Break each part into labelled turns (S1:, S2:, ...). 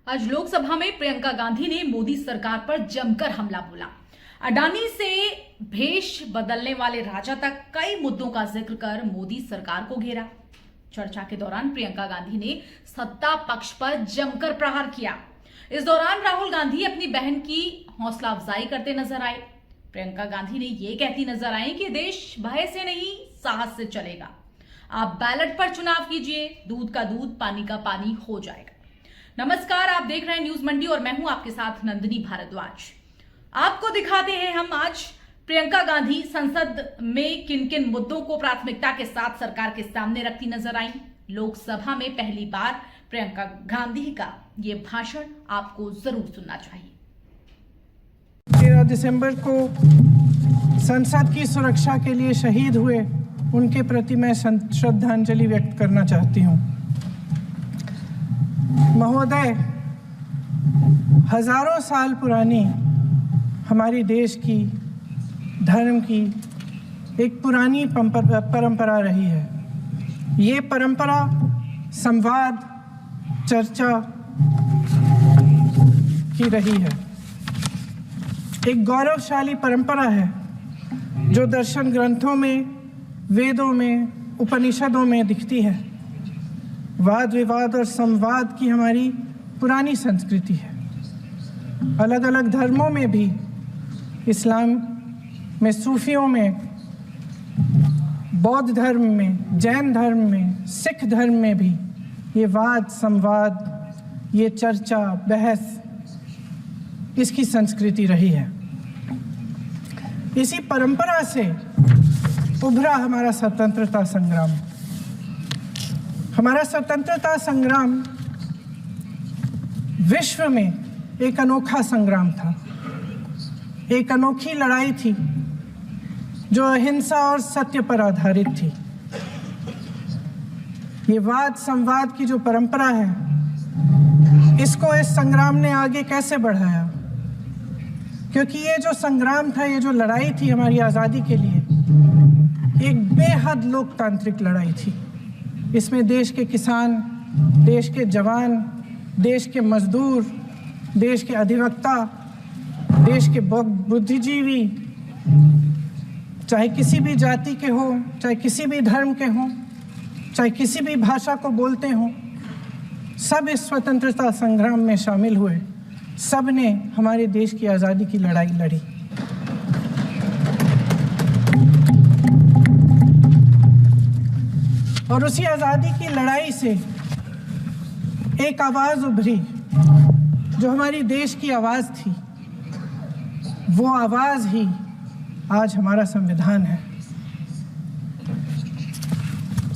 S1: आज लोकसभा में प्रियंका गांधी ने मोदी सरकार पर जमकर हमला बोला। अडानी से भेष बदलने वाले राजा तक कई मुद्दों का जिक्र कर मोदी सरकार को घेरा। चर्चा के दौरान प्रियंका गांधी ने सत्ता पक्ष पर जमकर प्रहार किया। इस दौरान राहुल गांधी अपनी बहन की हौसला अफजाई करते नजर आए। प्रियंका गांधी ने ये कहती नजर आई कि देश भय से नहीं साहस से चलेगा। आप बैलेट पर चुनाव कीजिए, दूध का दूध पानी का पानी हो जाएगा। नमस्कार, आप देख रहे हैं न्यूज मंडी और मैं हूं आपके साथ नंदिनी भारद्वाज। आपको दिखाते हैं हम आज प्रियंका गांधी संसद में किन किन मुद्दों को प्राथमिकता के साथ सरकार के सामने रखती नजर आई। लोकसभा में पहली बार प्रियंका गांधी का ये भाषण आपको जरूर सुनना चाहिए।
S2: 13 दिसंबर को संसद की सुरक्षा के लिए शहीद हुए उनके प्रति मैं श्रद्धांजलि व्यक्त करना चाहती हूँ। महोदय, हजारों साल पुरानी हमारी देश की धर्म की एक पुरानी परंपरा रही है। ये परंपरा संवाद, चर्चा की रही है। एक गौरवशाली परंपरा है जो दर्शन ग्रंथों में, वेदों में, उपनिषदों में दिखती है। वाद विवाद और संवाद की हमारी पुरानी संस्कृति है। अलग अलग धर्मों में भी, इस्लाम में, सूफियों में, बौद्ध धर्म में, जैन धर्म में, सिख धर्म में भी ये वाद संवाद, ये चर्चा बहस, इसकी संस्कृति रही है। इसी परंपरा से उभरा हमारा स्वतंत्रता संग्राम। हमारा स्वतंत्रता संग्राम विश्व में एक अनोखा संग्राम था, एक अनोखी लड़ाई थी जो अहिंसा और सत्य पर आधारित थी। ये वाद संवाद की जो परंपरा है, इसको इस संग्राम ने आगे कैसे बढ़ाया? क्योंकि ये जो संग्राम था, ये जो लड़ाई थी हमारी आज़ादी के लिए, एक बेहद लोकतांत्रिक लड़ाई थी। इसमें देश के किसान, देश के जवान, देश के मजदूर, देश के अधिवक्ता, देश के बुद्धिजीवी, चाहे किसी भी जाति के हो, चाहे किसी भी धर्म के हों, चाहे किसी भी भाषा को बोलते हों, सब इस स्वतंत्रता संग्राम में शामिल हुए। सब ने हमारे देश की आज़ादी की लड़ाई लड़ी। और उसी आज़ादी की लड़ाई से एक आवाज़ उभरी जो हमारी देश की आवाज़ थी। वो आवाज़ ही आज हमारा संविधान है।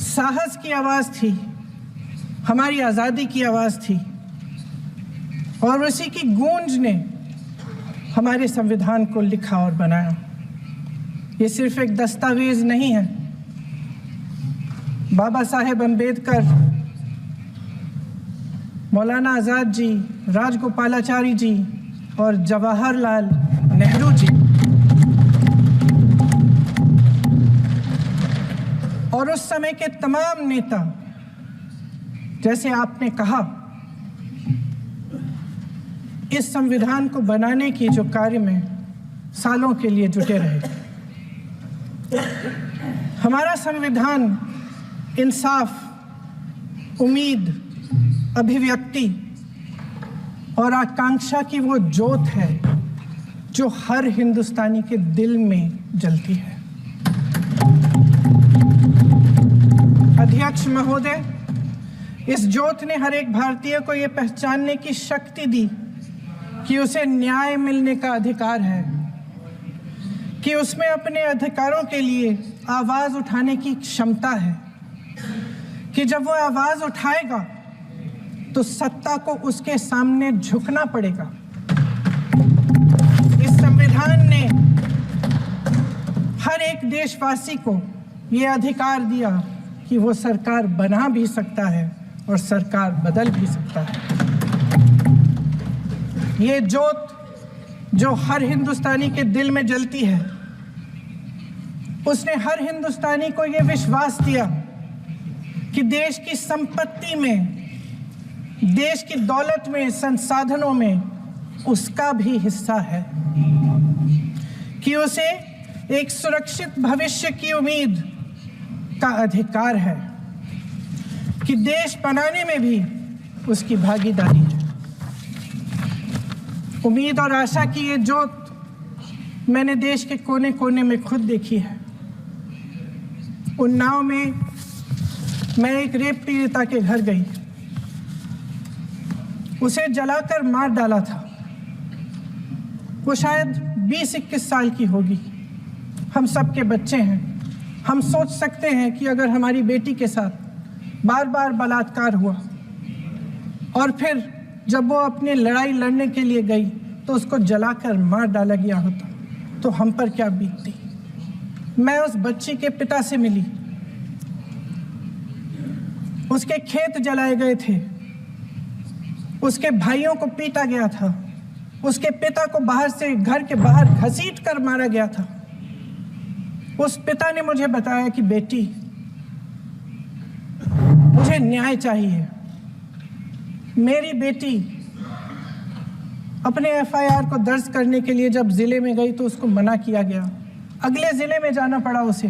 S2: साहस की आवाज़ थी, हमारी आज़ादी की आवाज़ थी, और उसी की गूंज ने हमारे संविधान को लिखा और बनाया। ये सिर्फ एक दस्तावेज नहीं है। बाबा साहेब अम्बेडकर, मौलाना आज़ाद जी, राजगोपालाचारी जी और जवाहरलाल नेहरू जी और उस समय के तमाम नेता, जैसे आपने कहा, इस संविधान को बनाने की जो कार्य में सालों के लिए जुटे रहे। हमारा संविधान इंसाफ, उम्मीद, अभिव्यक्ति और आकांक्षा की वो ज्योत है जो हर हिंदुस्तानी के दिल में जलती है। अध्यक्ष महोदय, इस ज्योत ने हर एक भारतीय को ये पहचानने की शक्ति दी कि उसे न्याय मिलने का अधिकार है, कि उसमें अपने अधिकारों के लिए आवाज़ उठाने की क्षमता है, कि जब वो आवाज़ उठाएगा तो सत्ता को उसके सामने झुकना पड़ेगा। इस संविधान ने हर एक देशवासी को ये अधिकार दिया कि वो सरकार बना भी सकता है और सरकार बदल भी सकता है। ये ज्योत जो हर हिंदुस्तानी के दिल में जलती है, उसने हर हिंदुस्तानी को ये विश्वास दिया कि देश की संपत्ति में देश की दौलत में, संसाधनों में उसका भी हिस्सा है, कि उसे एक सुरक्षित भविष्य की उम्मीद का अधिकार है, कि देश बनाने में भी उसकी भागीदारी है। उम्मीद और आशा की ये ज्योत मैंने देश के कोने कोने में खुद देखी है। उन्नाव में मैं एक रेप पीड़िता के घर गई, उसे जलाकर मार डाला था। वो शायद 20-21 साल की होगी। हम सब के बच्चे हैं। हम सोच सकते हैं कि अगर हमारी बेटी के साथ बार बार बलात्कार हुआ और फिर जब वो अपनी लड़ाई लड़ने के लिए गई तो उसको जलाकर मार डाला गया होता तो हम पर क्या बीतती। मैं उस बच्ची के पिता से मिली। उसके खेत जलाए गए थे, उसके भाइयों को पीटा गया था, उसके पिता को बाहर से घर के बाहर घसीट कर मारा गया था। उस पिता ने मुझे बताया कि बेटी, मुझे न्याय चाहिए। मेरी बेटी अपने एफआईआर को दर्ज करने के लिए जब जिले में गई तो उसको मना किया गया। अगले जिले में जाना पड़ा उसे।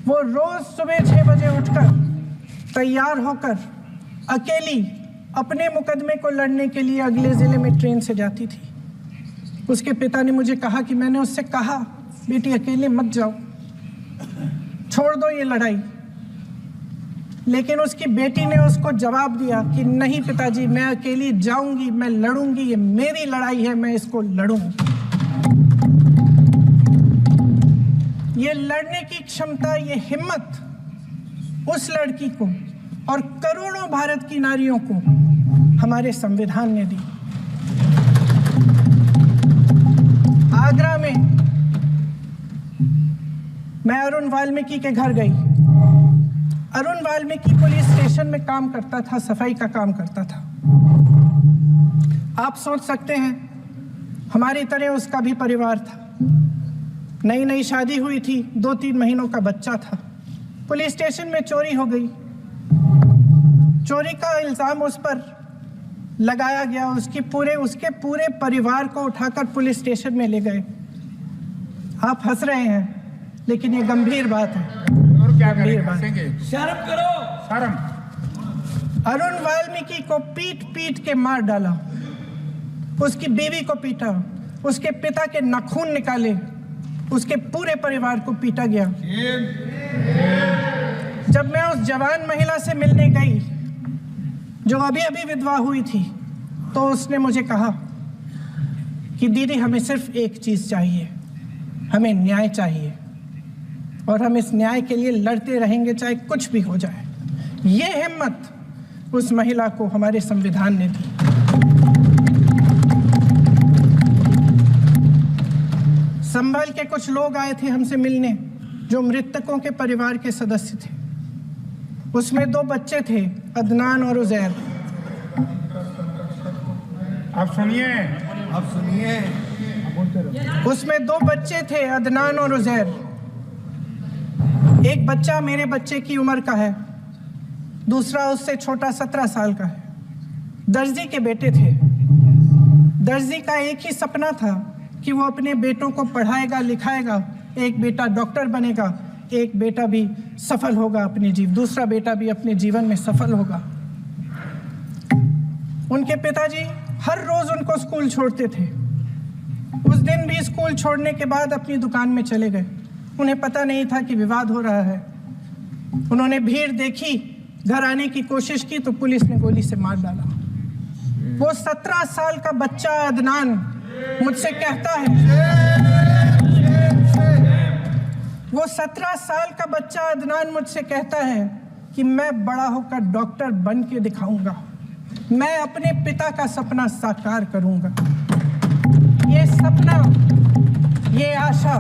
S2: वो रोज सुबह 6 बजे उठकर तैयार होकर अकेली अपने मुकदमे को लड़ने के लिए अगले जिले में ट्रेन से जाती थी। उसके पिता ने मुझे कहा कि मैंने उससे कहा, बेटी अकेले मत जाओ, छोड़ दो ये लड़ाई। लेकिन उसकी बेटी ने उसको जवाब दिया कि नहीं पिताजी, मैं अकेली जाऊंगी, मैं लड़ूंगी, ये मेरी लड़ाई है, मैं इसको लड़ूंगी। ये लड़ने की क्षमता, ये हिम्मत उस लड़की को और करोड़ों भारत की नारियों को हमारे संविधान ने दी। आगरा में मैं अरुण वाल्मीकि के घर गई। अरुण वाल्मीकि पुलिस स्टेशन में काम करता था, सफाई का काम करता था। आप सोच सकते हैं हमारी तरह उसका भी परिवार था। नई नई शादी हुई थी, 2-3 महीनों का बच्चा था। पुलिस स्टेशन में चोरी हो गई। चोरी का इल्जाम उस पर लगाया गया। उसके पूरे परिवार को उठाकर पुलिस स्टेशन में ले गए। आप हंस रहे हैं, लेकिन ये गंभीर बात है।
S3: और क्या
S2: गंभीर
S3: करें?
S2: बात।
S3: शर्म करो, शर्म।
S2: अरुण वाल्मीकि को पीट पीट के मार डाला, उसकी बीवी को पीटा, उसके पिता के नाखून निकाले, उसके पूरे परिवार को पीटा गया। जब मैं उस जवान महिला से मिलने गई जो अभी अभी विधवा हुई थी, तो उसने मुझे कहा कि दीदी, हमें सिर्फ एक चीज चाहिए, हमें न्याय चाहिए और हम इस न्याय के लिए लड़ते रहेंगे, चाहे कुछ भी हो जाए। ये हिम्मत उस महिला को हमारे संविधान ने दी। संभल के कुछ लोग आए थे हमसे मिलने जो मृतकों के परिवार के सदस्य थे। उसमें 2 बच्चे थे, अदनान और उजैर।
S3: आप सुनिए।
S2: उसमें 2 बच्चे थे, अदनान और उजैर। एक बच्चा मेरे बच्चे की उम्र का है, दूसरा उससे छोटा 17 साल का है। दर्जी के बेटे थे। दर्जी का एक ही सपना था कि वो अपने बेटों को पढ़ाएगा, लिखाएगा। एक बेटा डॉक्टर बनेगा, एक बेटा भी सफल होगा दूसरा बेटा भी अपने जीवन में सफल होगा। उनके पिताजी हर रोज उनको स्कूल छोड़ते थे। उस दिन भी स्कूल छोड़ने के बाद अपनी दुकान में चले गए। उन्हें पता नहीं था कि विवाद हो रहा है। उन्होंने भीड़ देखी, घर आने की कोशिश की तो पुलिस ने गोली से मार डाला। वो 17 साल का बच्चा अदनान मुझसे कहता है कि मैं बड़ा होकर डॉक्टर बन के दिखाऊंगा, मैं अपने पिता का सपना साकार करूंगा। ये सपना, ये आशा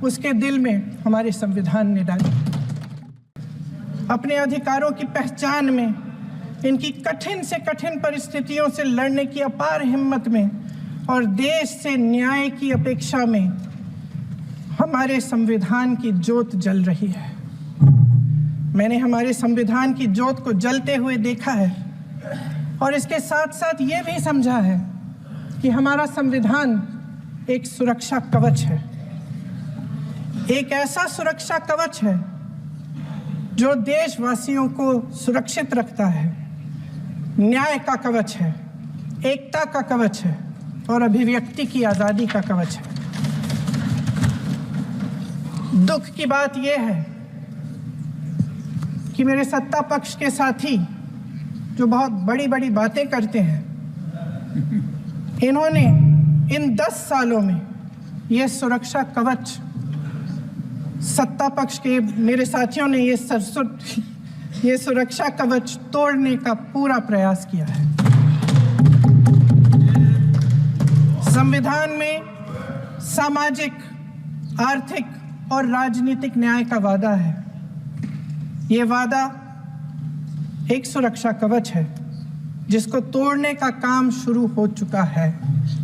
S2: उसके दिल में हमारे संविधान ने डाली। अपने अधिकारों की पहचान में, इनकी कठिन से कठिन परिस्थितियों से लड़ने की अपार हिम्मत में और देश से न्याय की अपेक्षा में हमारे संविधान की ज्योत जल रही है। मैंने हमारे संविधान की ज्योत को जलते हुए देखा है। और इसके साथ साथ ये भी समझा है कि हमारा संविधान एक सुरक्षा कवच है, एक ऐसा सुरक्षा कवच है जो देशवासियों को सुरक्षित रखता है, न्याय का कवच है, एकता का कवच है और अभिव्यक्ति की आज़ादी का कवच है। दुख की बात यह है कि मेरे सत्ता पक्ष के साथी जो बहुत बड़ी बड़ी बातें करते हैं, इन्होंने इन 10 सालों में यह सुरक्षा कवच, सत्ता पक्ष के मेरे साथियों ने ये सुरक्षा कवच तोड़ने का पूरा प्रयास किया है। संविधान में सामाजिक, आर्थिक और राजनीतिक न्याय का वादा है। ये वादा एक सुरक्षा कवच है जिसको तोड़ने का काम शुरू हो चुका है।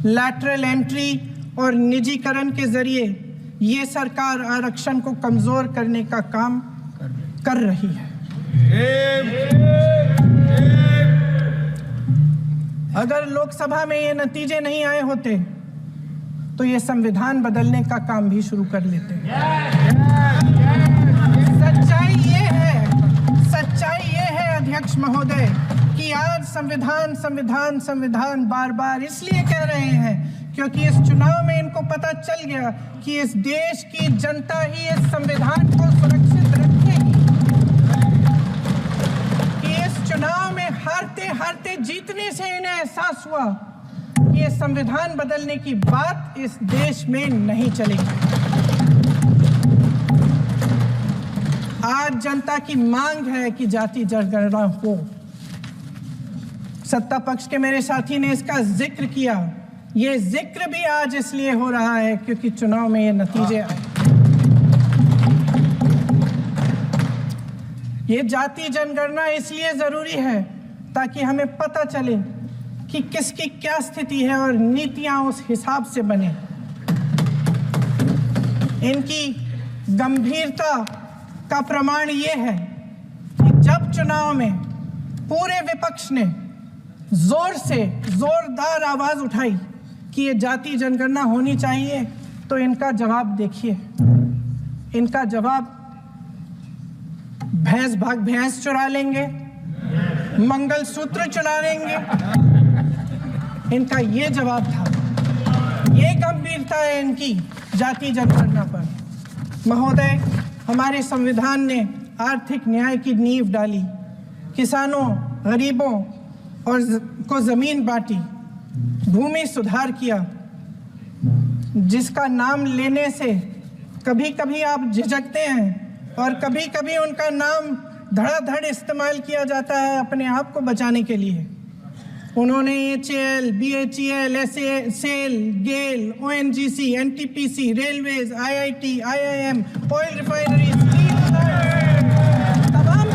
S2: लैटरल एंट्री और निजीकरण के जरिए ये सरकार आरक्षण को कमजोर करने का काम कर रही है। अगर लोकसभा में ये नतीजे नहीं आए होते तो ये संविधान बदलने का काम भी शुरू कर लेते। सच्चाई ये है अध्यक्ष महोदय कि आज संविधान बार बार इसलिए कह रहे हैं क्योंकि इस चुनाव में इनको पता चल गया कि इस देश की जनता ही इस संविधान को सुरक्षित रखेगी, कि इस चुनाव में हारते जीतने से इन्हें एहसास हुआ कि ये संविधान बदलने की बात इस देश में नहीं चलेगी। आज जनता की मांग है कि जाति जनगणना हो। सत्ता पक्ष के मेरे साथी ने इसका जिक्र किया। ये जिक्र भी आज इसलिए हो रहा है क्योंकि चुनाव में ये नतीजे आए। ये जाति जनगणना इसलिए जरूरी है ताकि हमें पता चले कि किसकी क्या स्थिति है और नीतियां उस हिसाब से बने। इनकी गंभीरता का प्रमाण ये है कि जब चुनाव में पूरे विपक्ष ने जोरदार आवाज उठाई कि ये जाति जनगणना होनी चाहिए, तो इनका जवाब देखिए। इनका जवाब भैंस भाग भैंस चुरा लेंगे, मंगलसूत्र चुरा लेंगे, इनका ये जवाब था। ये गंभीरता है इनकी जाति जनगणना पर। महोदय, हमारे संविधान ने आर्थिक न्याय की नींव डाली, किसानों, गरीबों और को जमीन बांटी, भूमि सुधार किया, जिसका नाम लेने से कभी कभी आप झिझकते हैं और कभी कभी उनका नाम धड़ाधड़ इस्तेमाल किया जाता है अपने आप को बचाने के लिए। उन्होंने HAL, BHEL, SAL, GAIL, ONGC, NTPC, railways, IIT, IIM, oil refinery, तमाम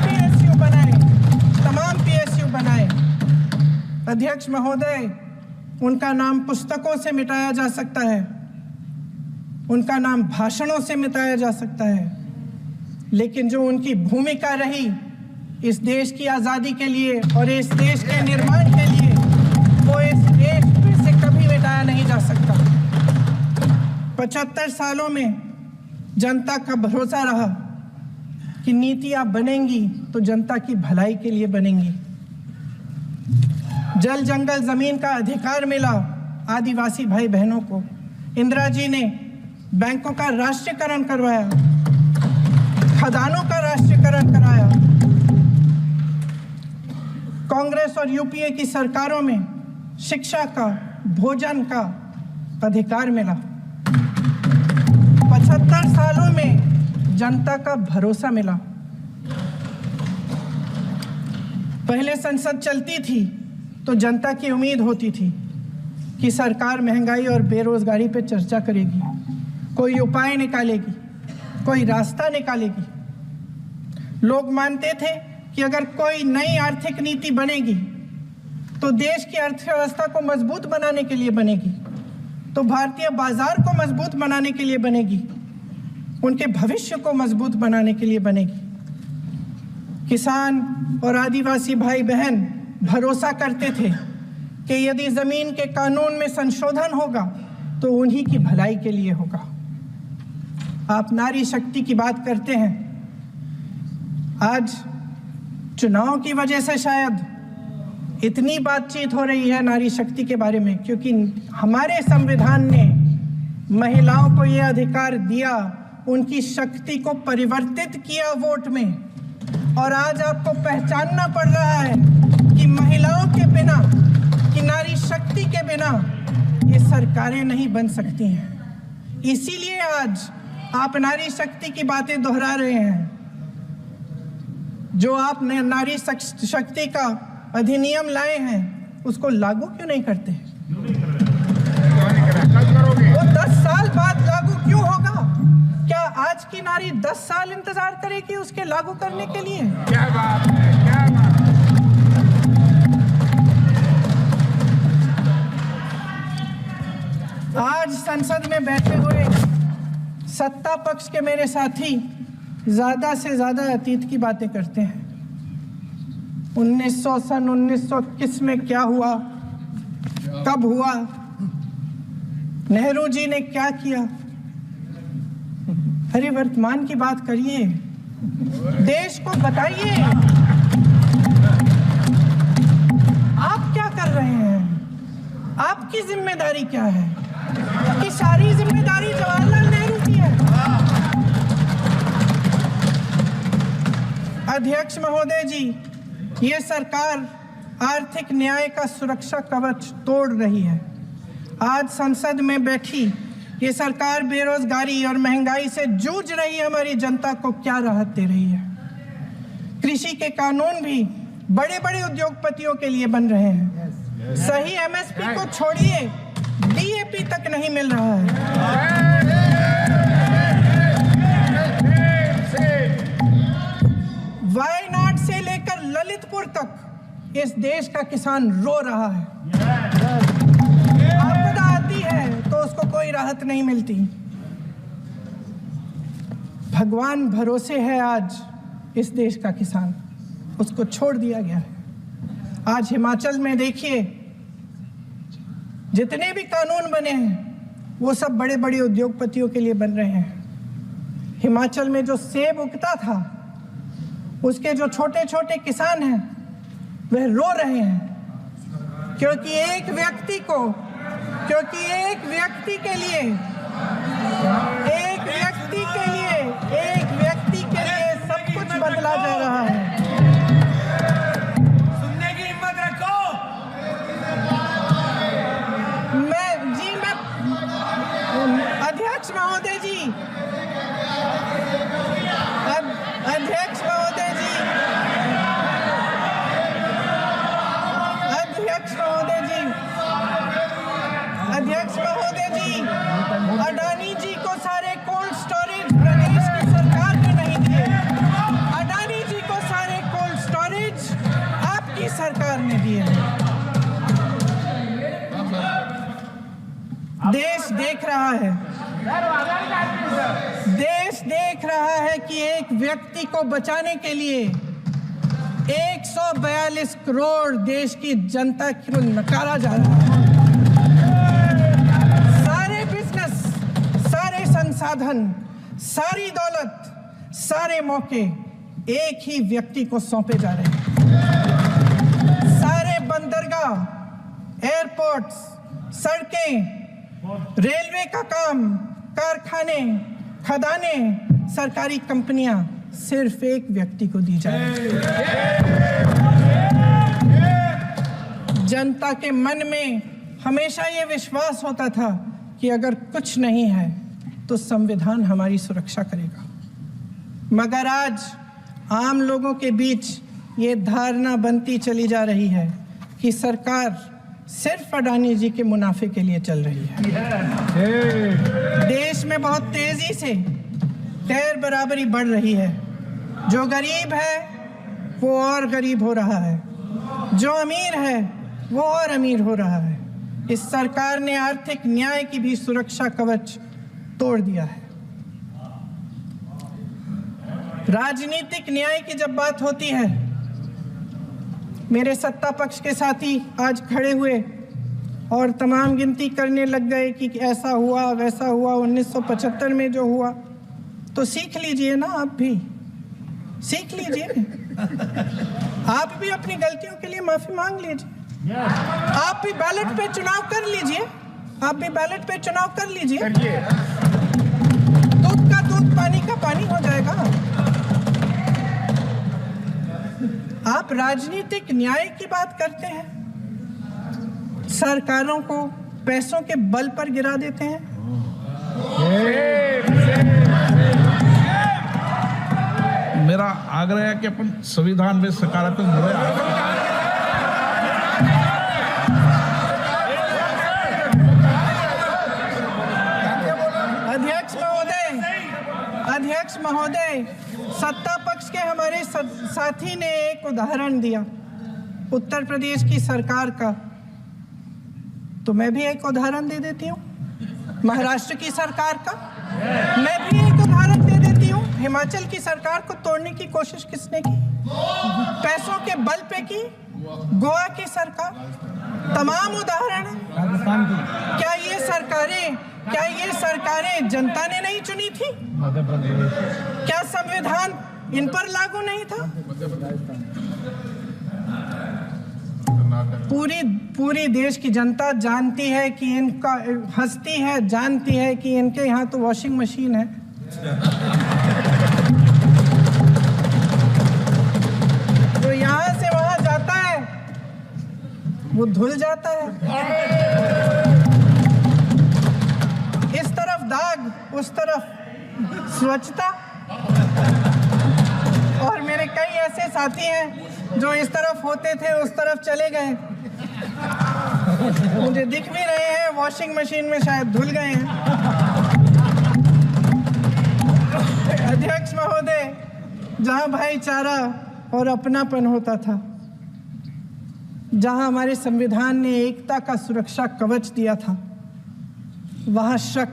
S2: PSU बनाए। अध्यक्ष महोदय, उनका नाम पुस्तकों से मिटाया जा सकता है, उनका नाम भाषणों से मिटाया जा सकता है, लेकिन जो उनकी भूमिका रही इस देश की आज़ादी के लिए और इस देश के निर्माण के लिए, वो इस देश में से कभी मिटाया नहीं जा सकता। 75 सालों में जनता का भरोसा रहा कि नीतियां बनेंगी तो जनता की भलाई के लिए बनेंगी। जल जंगल जमीन का अधिकार मिला आदिवासी भाई बहनों को। इंदिरा जी ने बैंकों का राष्ट्रीयकरण करवाया, खदानों का राष्ट्रीयकरण कराया। कांग्रेस और यूपीए की सरकारों में शिक्षा का, भोजन का अधिकार मिला। 75 सालों में जनता का भरोसा मिला। पहले संसद चलती थी तो जनता की उम्मीद होती थी कि सरकार महंगाई और बेरोजगारी पर चर्चा करेगी, कोई उपाय निकालेगी, कोई रास्ता निकालेगी। लोग मानते थे कि अगर कोई नई आर्थिक नीति बनेगी तो देश की अर्थव्यवस्था को मजबूत बनाने के लिए बनेगी, तो भारतीय बाजार को मजबूत बनाने के लिए बनेगी, उनके भविष्य को मजबूत बनाने के लिए बनेगी। किसान और आदिवासी भाई बहन भरोसा करते थे कि यदि जमीन के कानून में संशोधन होगा तो उन्हीं की भलाई के लिए होगा। आप नारी शक्ति की बात करते हैं। आज चुनाव की वजह से शायद इतनी बातचीत हो रही है नारी शक्ति के बारे में, क्योंकि हमारे संविधान ने महिलाओं को यह अधिकार दिया, उनकी शक्ति को परिवर्तित किया वोट में। और आज आपको पहचानना पड़ रहा है कि महिलाओं के बिना, कि नारी शक्ति के बिना ये सरकारें नहीं बन सकती हैं। इसीलिए आज आप नारी शक्ति की बातें दोहरा रहे हैं। जो आप नारी शक्ति का अधिनियम लाए हैं उसको लागू क्यों नहीं करते? वो 10 साल बाद लागू क्यों होगा? क्या आज की नारी 10 साल इंतजार करेगी उसके लागू करने के लिए?
S3: क्या बात है, क्या बात है।
S2: आज संसद में बैठे हुए सत्ता पक्ष के मेरे साथी ज्यादा से ज्यादा अतीत की बातें करते हैं। 1921 में क्या हुआ, कब हुआ, नेहरू जी ने क्या किया। अरे वर्तमान की बात करिए, देश को बताइए आप क्या कर रहे हैं, आपकी जिम्मेदारी क्या है? कि सारी जिम्मेदारी जवाहरलाल नेहरू की है। अध्यक्ष महोदय जी, ये सरकार आर्थिक न्याय का सुरक्षा कवच तोड़ रही है। आज संसद में बैठी ये सरकार बेरोजगारी और महंगाई से जूझ रही हमारी जनता को क्या राहत दे रही है? कृषि के कानून भी बड़े बड़े उद्योगपतियों के लिए बन रहे हैं। सही एमएसपी को छोड़िए, डीएपी तक नहीं मिल रहा है। वायनाड से लेकर ललितपुर तक इस देश का किसान रो रहा है। आपदा आती है तो उसको कोई राहत नहीं मिलती। भगवान भरोसे है आज इस देश का किसान, उसको छोड़ दिया गया है। आज हिमाचल में देखिए, जितने भी कानून बने हैं वो सब बड़े बड़े उद्योगपतियों के लिए बन रहे हैं। हिमाचल में जो सेब उगता था उसके जो छोटे छोटे किसान हैं वह रो रहे हैं, क्योंकि एक व्यक्ति के लिए सब कुछ बदला जा रहा है।
S4: सुनने की हिम्मत रखो।
S2: अध्यक्ष महोदय जी, अडानी जी को सारे कोल्ड स्टोरेज प्रदेश की सरकार ने नहीं दिए। अडानी जी को सारे कोल्ड स्टोरेज आपकी सरकार ने दिए। देश देख रहा है कि एक व्यक्ति को बचाने के लिए 142 करोड़ देश की जनता को नकारा जा रहा है। सारे बिजनेस, सारे संसाधन, सारी दौलत, सारे मौके एक ही व्यक्ति को सौंपे जा रहे हैं। सारे बंदरगाह, एयरपोर्ट्स, सड़कें, रेलवे का काम, कारखाने, खदाने, सरकारी कंपनियां सिर्फ एक व्यक्ति को दी जा रही है। जनता के मन में हमेशा ये विश्वास होता था कि अगर कुछ नहीं है तो संविधान हमारी सुरक्षा करेगा, मगर आज आम लोगों के बीच ये धारणा बनती चली जा रही है कि सरकार सिर्फ अडानी जी के मुनाफे के लिए चल रही है। देश में बहुत तेजी से गैर बराबरी बढ़ रही है। जो गरीब है वो और गरीब हो रहा है, जो अमीर है वो और अमीर हो रहा है। इस सरकार ने आर्थिक न्याय की भी सुरक्षा कवच तोड़ दिया है। राजनीतिक न्याय की जब बात होती है, मेरे सत्ता पक्ष के साथी आज खड़े हुए और तमाम गिनती करने लग गए कि ऐसा हुआ वैसा हुआ 1975 में जो हुआ। तो सीख लीजिए ना, आप भी सीख लीजिए, आप भी अपनी गलतियों के लिए माफी मांग लीजिए। आप भी बैलेट पे चुनाव कर लीजिए, आप भी बैलेट पे चुनाव कर लीजिए। दूध का दूध, पानी का पानी हो जाएगा। आप राजनीतिक न्याय की बात करते हैं, सरकारों को पैसों के बल पर गिरा देते हैं।
S3: मेरा आग्रह है कि अपन संविधान में सकारात्मक जुड़े।
S2: अध्यक्ष महोदय, सत्ता पक्ष के हमारे साथी ने एक उदाहरण दिया उत्तर प्रदेश की सरकार का, तो मैं भी एक उदाहरण दे देती हूँ महाराष्ट्र की सरकार का। मैं भी एक उदाहरण दे देती हूँ हिमाचल की सरकार को तोड़ने की कोशिश किसने की? पैसों के बल पे की गोवा की सरकार। तमाम उदाहरण है। क्या ये सरकारें जनता ने नहीं चुनी थी? क्या संविधान इन पर लागू नहीं था? पूरी देश की जनता जानती है कि इनका हंसती है, जानती है कि इनके यहाँ तो वॉशिंग मशीन है। तो यहाँ से वहां जाता है, वो धुल जाता है। इस तरफ दाग, उस तरफ स्वच्छता। और मेरे कई ऐसे साथी हैं जो इस तरफ होते थे उस तरफ चले गए, मुझे दिख भी रहे हैं, वॉशिंग मशीन में शायद धुल गए हैं। अध्यक्ष महोदय, जहां भाईचारा और अपनापन होता था, जहां हमारे संविधान ने एकता का सुरक्षा कवच दिया था, वहां शक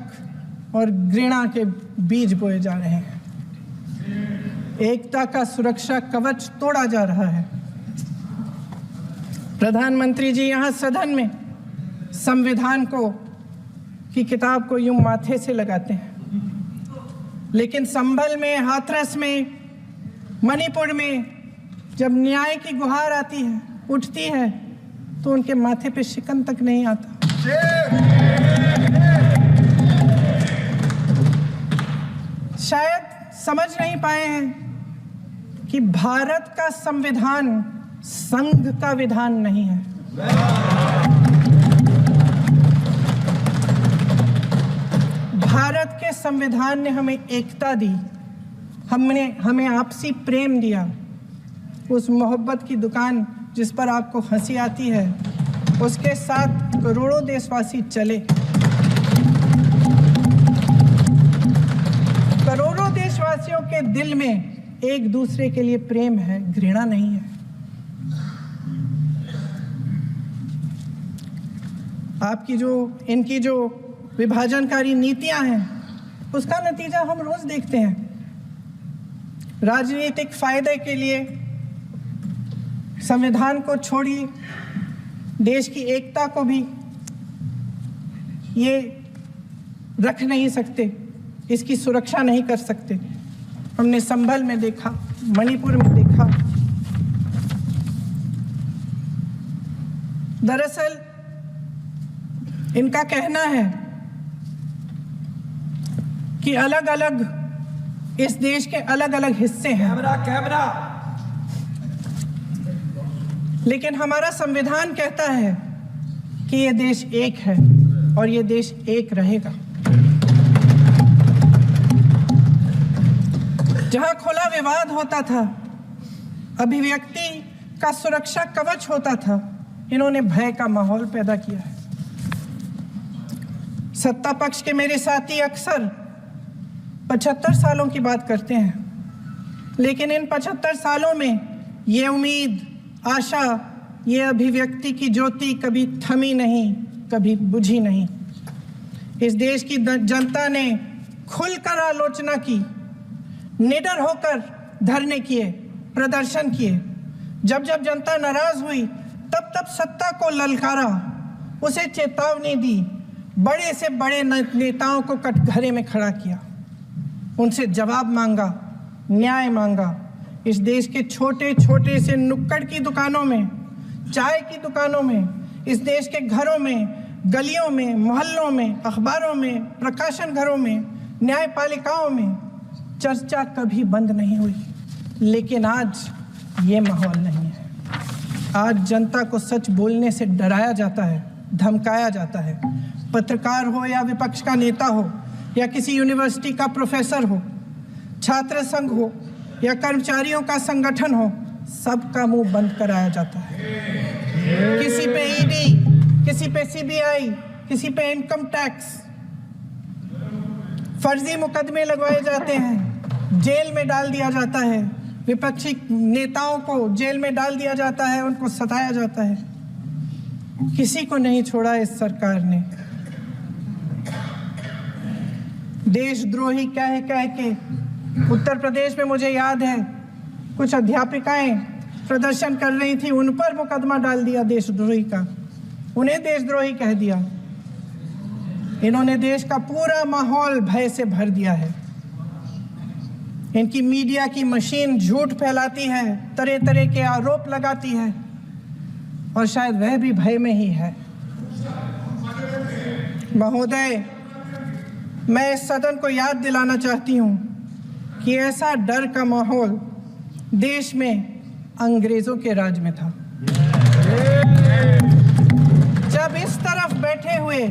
S2: और घृणा के बीज बोए जा रहे हैं। एकता का सुरक्षा कवच तोड़ा जा रहा है। प्रधानमंत्री जी यहाँ सदन में संविधान की किताब को यूं माथे से लगाते हैं, लेकिन संभल में, हाथरस में, मणिपुर में जब न्याय की गुहार आती है, उठती है, तो उनके माथे पे शिकन तक नहीं आता। शायद समझ नहीं पाए हैं कि भारत का संविधान संघ का विधान नहीं है। भारत के संविधान ने हमें एकता दी, हमें आपसी प्रेम दिया। उस मोहब्बत की दुकान जिस पर आपको हंसी आती है, उसके साथ करोड़ों देशवासी चले। करोड़ों देशवासियों के दिल में एक दूसरे के लिए प्रेम है, घृणा नहीं है। इनकी जो विभाजनकारी नीतियां हैं, उसका नतीजा हम रोज देखते हैं। राजनीतिक फायदे के लिए संविधान को छोड़िए, देश की एकता को भी ये रख नहीं सकते, इसकी सुरक्षा नहीं कर सकते। हमने संभल में देखा, मणिपुर में देखा। दरअसल इनका कहना है कि अलग अलग इस देश के अलग अलग हिस्से हैं। कैमरा। लेकिन हमारा संविधान कहता है कि ये देश एक है और ये देश एक रहेगा। जहां खुला विवाद होता था, अभिव्यक्ति का सुरक्षा कवच होता था, इन्होंने भय का माहौल पैदा किया है। सत्ता पक्ष के मेरे साथी अक्सर 75 सालों की बात करते हैं, लेकिन इन 75 सालों में ये उम्मीद, आशा, ये अभिव्यक्ति की ज्योति कभी थमी नहीं, कभी बुझी नहीं। इस देश की जनता ने खुलकर आलोचना की, निडर होकर धरने किए, प्रदर्शन किए, जब जब जनता नाराज हुई तब तब सत्ता को ललकारा, उसे चेतावनी दी, बड़े से बड़े नेताओं को कटघरे में खड़ा किया, उनसे जवाब मांगा, न्याय मांगा। इस देश के छोटे छोटे से नुक्कड़ की दुकानों में, चाय की दुकानों में, इस देश के घरों में, गलियों में, मोहल्लों में, अखबारों में, प्रकाशन घरों में, न्यायपालिकाओं में चर्चा कभी बंद नहीं हुई। लेकिन आज ये माहौल नहीं है। आज जनता को सच बोलने से डराया जाता है, धमकाया जाता है। पत्रकार हो या विपक्ष का नेता हो या किसी यूनिवर्सिटी का प्रोफेसर हो, छात्र संघ हो या कर्मचारियों का संगठन हो, सबका मुंह बंद कराया जाता है। किसी पे ईडी, किसी पे सीबीआई, किसी पे इनकम टैक्स, फर्जी मुकदमे लगवाए जाते हैं, जेल में डाल दिया जाता है, विपक्षी नेताओं को जेल में डाल दिया जाता है, उनको सताया जाता है। किसी को नहीं छोड़ा इस सरकार ने। देशद्रोही कह के उत्तर प्रदेश में मुझे याद है कुछ अध्यापिकाएं प्रदर्शन कर रही थी, उन पर मुकदमा डाल दिया देशद्रोही का, उन्हें देशद्रोही कह दिया। इन्होंने देश का पूरा माहौल भय से भर दिया है। इनकी मीडिया की मशीन झूठ फैलाती है, तरह तरह के आरोप लगाती है, और शायद वह भी भय में ही है। महोदय, मैं इस सदन को याद दिलाना चाहती हूँ कि ऐसा डर का माहौल देश में अंग्रेजों के राज में था। जब इस तरफ बैठे हुए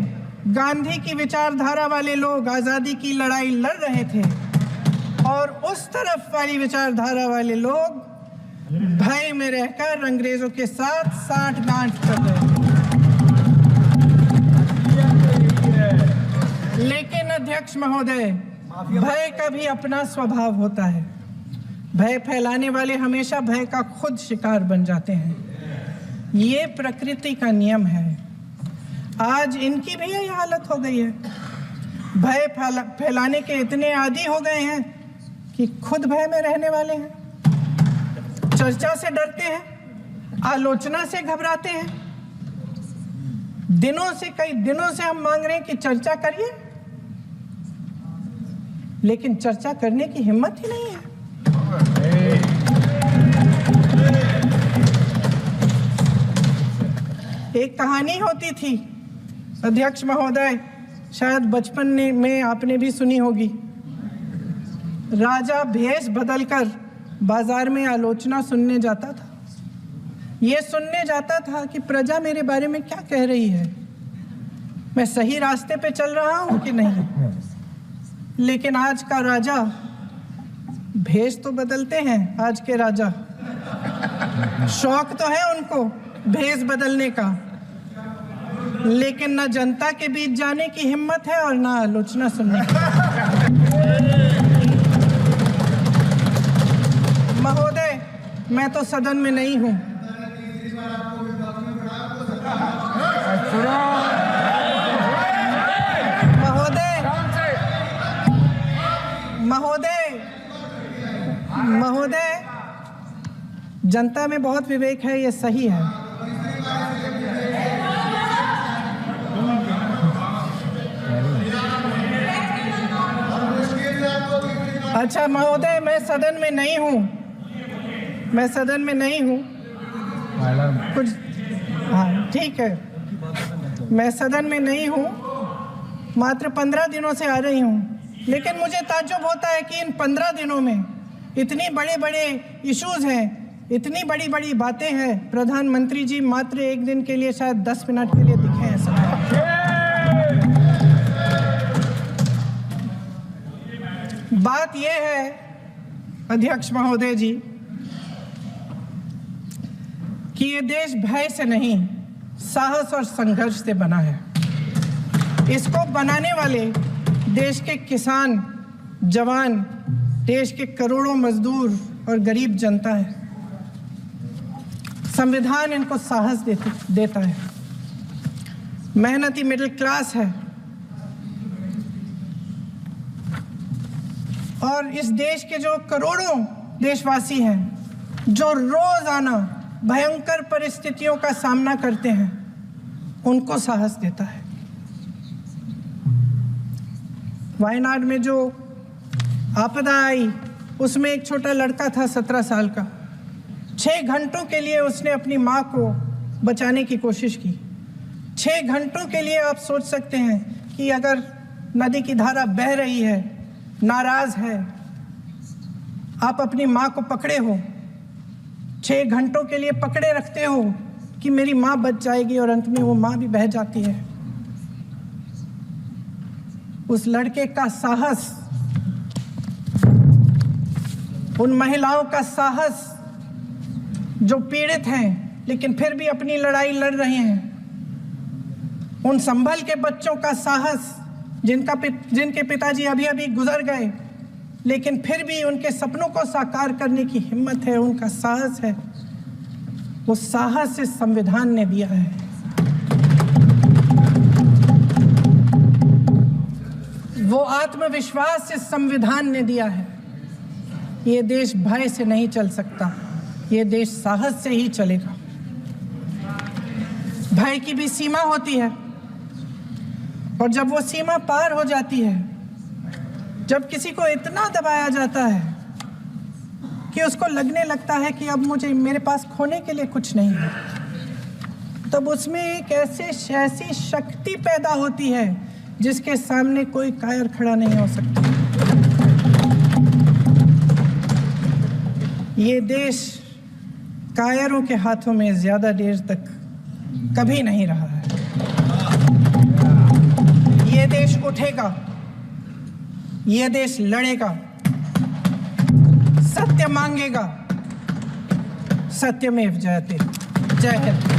S2: गांधी की विचारधारा वाले लोग आज़ादी की लड़ाई लड़ रहे थे और उस तरफ वाली विचारधारा वाले लोग भय में रहकर अंग्रेजों के साथ साठ-गांठ कर रहे थे। लेकिन अध्यक्ष महोदय, भय का भी अपना स्वभाव होता है। भय फैलाने वाले हमेशा भय का खुद शिकार बन जाते हैं। ये प्रकृति का नियम है। आज इनकी भी यही हालत हो गई है। भय फैलाने के इतने आदी हो गए हैं कि खुद भय में रहने वाले हैं। चर्चा से डरते हैं, आलोचना से घबराते हैं। कई दिनों से हम मांग रहे हैं कि चर्चा करिए, लेकिन चर्चा करने की हिम्मत ही नहीं है। एक कहानी होती थी अध्यक्ष महोदय, शायद बचपन में आपने भी सुनी होगी। राजा भेष बदलकर बाजार में आलोचना सुनने जाता था। ये सुनने जाता था कि प्रजा मेरे बारे में क्या कह रही है, मैं सही रास्ते पे चल रहा हूं कि नहीं। लेकिन आज का राजा, भेष तो बदलते हैं आज के राजा, शौक तो है उनको भेष बदलने का, लेकिन न जनता के बीच जाने की हिम्मत है और ना आलोचना सुनने की। महोदय, मैं तो सदन में नहीं हूं। महोदय, जनता में बहुत विवेक है, ये सही है। अच्छा महोदय, मैं सदन में नहीं हूँ, कुछ हाँ ठीक है, मैं सदन में नहीं हूँ, मात्र 15 दिनों से आ रही हूँ। लेकिन मुझे ताज्जुब होता है कि इन 15 दिनों में इतनी बड़े इश्यूज हैं, इतनी बड़ी बातें हैं, प्रधानमंत्री जी मात्र एक दिन के लिए शायद 10 मिनट के लिए दिखे हैं सब। बात यह है अध्यक्ष महोदय जी कि ये देश भय से नहीं, साहस और संघर्ष से बना है। इसको बनाने वाले देश के किसान, जवान, देश के करोड़ों मजदूर और गरीब जनता है। संविधान इनको साहस देता है। मेहनती मिडिल क्लास है और इस देश के जो करोड़ों देशवासी हैं, जो रोजाना भयंकर परिस्थितियों का सामना करते हैं उनको साहस देता है। वायनाड में जो आपदा आई उसमें एक छोटा लड़का था 17 साल का। 6 घंटों के लिए उसने अपनी माँ को बचाने की कोशिश की। 6 घंटों के लिए आप सोच सकते हैं कि अगर नदी की धारा बह रही है, नाराज है, आप अपनी माँ को पकड़े हो, 6 घंटों के लिए पकड़े रखते हो कि मेरी माँ बच जाएगी और अंत में वो माँ भी बह जाती है। उस लड़के का साहस, उन महिलाओं का साहस जो पीड़ित हैं लेकिन फिर भी अपनी लड़ाई लड़ रहे हैं, उन संभल के बच्चों का साहस जिनके पिताजी अभी अभी गुजर गए लेकिन फिर भी उनके सपनों को साकार करने की हिम्मत है, उनका साहस है, वो साहस इस संविधान ने दिया है। वो आत्मविश्वास इस संविधान ने दिया है। ये देश भय से नहीं चल सकता, ये देश साहस से ही चलेगा। भय की भी सीमा होती है और जब वो सीमा पार हो जाती है, जब किसी को इतना दबाया जाता है कि उसको लगने लगता है कि अब मेरे पास खोने के लिए कुछ नहीं है, तब उसमें एक ऐसी शक्ति पैदा होती है जिसके सामने कोई कायर खड़ा नहीं हो सकता। ये देश कायरों के हाथों में ज्यादा देर तक कभी नहीं रहा है। ये देश उठेगा, ये देश लड़ेगा, सत्य मांगेगा, सत्यमेव जयते। जय हिंद।